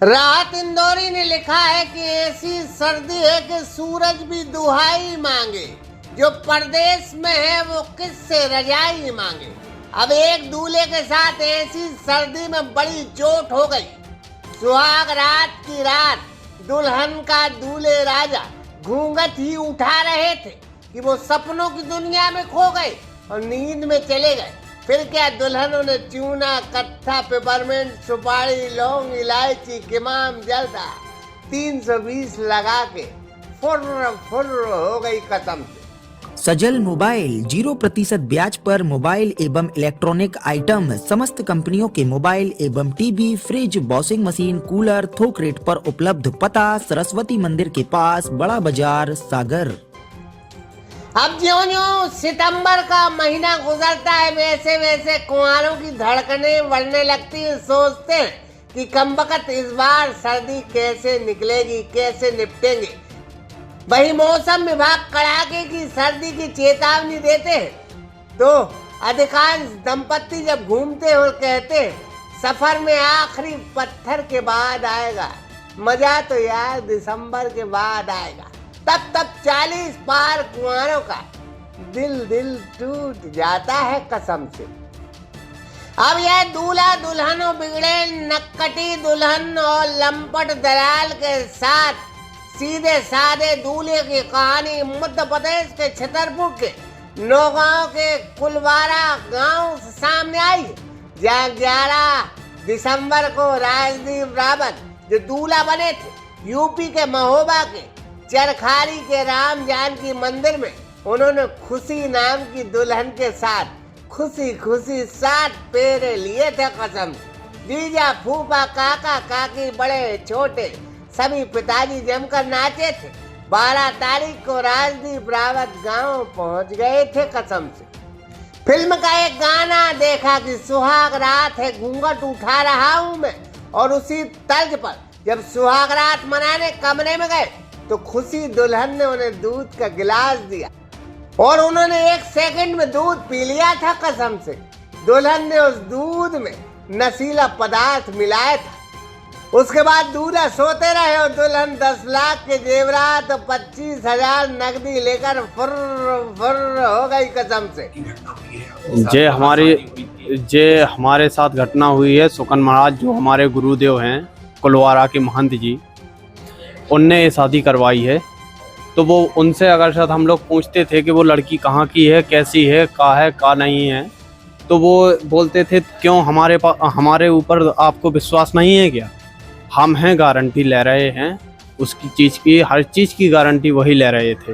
राहत इंदौरी ने लिखा है कि ऐसी सर्दी है कि सूरज भी दुहाई मांगे, जो परदेश में है वो किससे रजाई मांगे। अब एक दूल्हे के साथ ऐसी सर्दी में बड़ी चोट हो गई। सुहाग रात की रात दुल्हन का दूल्हे राजा घूंघट ही उठा रहे थे कि वो सपनों की दुनिया में खो गए और नींद में चले गए। फिर क्या दुल्हनों ने चूना, कत्था, पेपरमेंट, सुपारी, लौंग, इलायची, किमाम, जर्दा 320 लगा के फुर्र हो गई कसम से। सजल मोबाइल 0% ब्याज पर मोबाइल एवं इलेक्ट्रॉनिक आइटम समस्त कंपनियों के मोबाइल एवं TV, fridge, washing machine, cooler थोक रेट पर उपलब्ध। पता सरस्वती मंदिर के पास, बड़ा बाजार, सागर। अब ज्यों-ज्यों सितंबर का महीना गुजरता है वैसे वैसे कुंवारों की धड़कनें बढ़ने लगती हैं। सोचते हैं कि कमबख्त इस बार सर्दी कैसे निकलेगी, कैसे निपटेंगे। वही मौसम विभाग कड़ाके की सर्दी की चेतावनी देते हैं तो अधिकांश दंपत्ति जब घूमते हैं और कहते हैं सफर में आखिरी पत्थर के बाद आएगा मजा, तो यार दिसंबर के बाद आएगा। तब 40 पार कुंवारों का दिल टूट जाता है कसम से। अब यह दूल्हा दुल्हनों बिगड़े नक्कटी दुल्हन और लंपट दलाल के साथ सीधे साधे दूल्हे की कहानी मध्य प्रदेश के छतरपुर के नौगांव के कुलवारा गांव से सामने आई है, जहाँ 11 दिसंबर को राजदीप रावत जो दूल्हा बने थे यूपी के महोबा के चरखारी के राम जानकी मंदिर में, उन्होंने खुशी नाम की दुल्हन के साथ खुशी 7 फेरे लिए थे कसम। जीजा, फूफा, काका, काकी, बड़े छोटे सभी पिताजी जमकर नाचे थे। 12 तारीख को राजदीप रावत गांव पहुंच गए थे कसम से। फिल्म का एक गाना देखा कि सुहाग रात है घूंघट उठा रहा हूं मैं, और उसी तर्ज पर जब सुहाग रात मनाने कमरे में गए तो खुशी दुल्हन ने उन्हें दूध का गिलास दिया और उन्होंने 1 सेकंड में दूध पी लिया था कसम से। दुल्हन ने उस दूध में नशीला पदार्थ मिलाया था। उसके बाद दूल्हा सोते रहे और दुल्हन 10 लाख के जेवरात और 25,000 नकदी लेकर फुर्र हो गई कसम से। जे हमारे साथ घटना हुई है। सुकन महाराज जो हमारे गुरुदेव हैं कुलवारा के महंत जी, उनने ये शादी करवाई है। तो वो उनसे अगर शायद हम लोग पूछते थे कि वो लड़की कहाँ की है, कैसी है, का नहीं है, तो वो बोलते थे क्यों हमारे ऊपर आपको विश्वास नहीं है क्या? हम हैं, गारंटी ले रहे हैं उसकी चीज़ की, हर चीज़ की गारंटी वही ले रहे थे।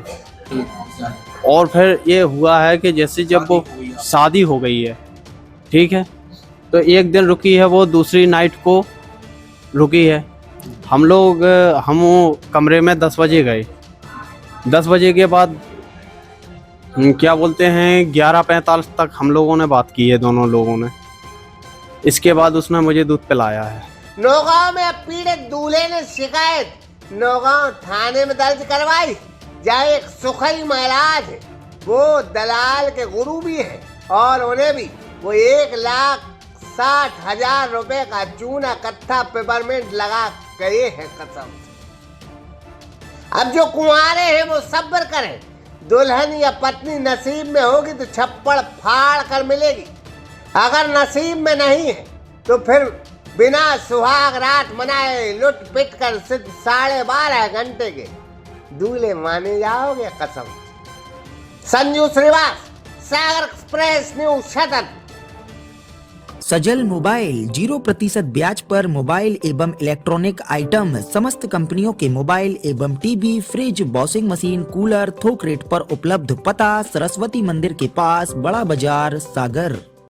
और फिर ये हुआ है कि जैसे जब वो शादी हो गई है, ठीक है, तो एक दिन रुकी है, वो दूसरी नाइट को रुकी है। हम कमरे में 10 बजे गए। 10 बजे के बाद क्या बोलते हैं 11:45 तक हम लोगों ने बात की है दोनों लोगों ने। इसके बाद उसने मुझे दूध पिलाया है। नौगांव में पीड़ित दूल्हे ने शिकायत नौगांव थाने में दर्ज करवाई, जहाँ एक सुखई महाराज है, वो दलाल के गुरु भी है और उन्हें भी वो 1,60,000 रुपए का चूना, कत्था, पेपरमेंट लगा गए हैं कसम से। अब जो कुंवारे हैं वो सब्र करें, दुल्हन या पत्नी नसीब में होगी तो छप्पड़ फाड़ कर मिलेगी। अगर नसीब में नहीं है तो फिर बिना सुहाग रात मनाए लुट पिट कर सिर्फ 12.5 घंटे के दूल्हे माने जाओगे कसम। संजू श्रीवास, सागर एक्सप्रेस न्यूज, छतरपुर। सजल मोबाइल 0% ब्याज पर मोबाइल एवं इलेक्ट्रॉनिक आइटम समस्त कंपनियों के मोबाइल एवं TV, fridge, washing machine, cooler थोक रेट पर उपलब्ध। पता सरस्वती मंदिर के पास, बड़ा बाजार, सागर।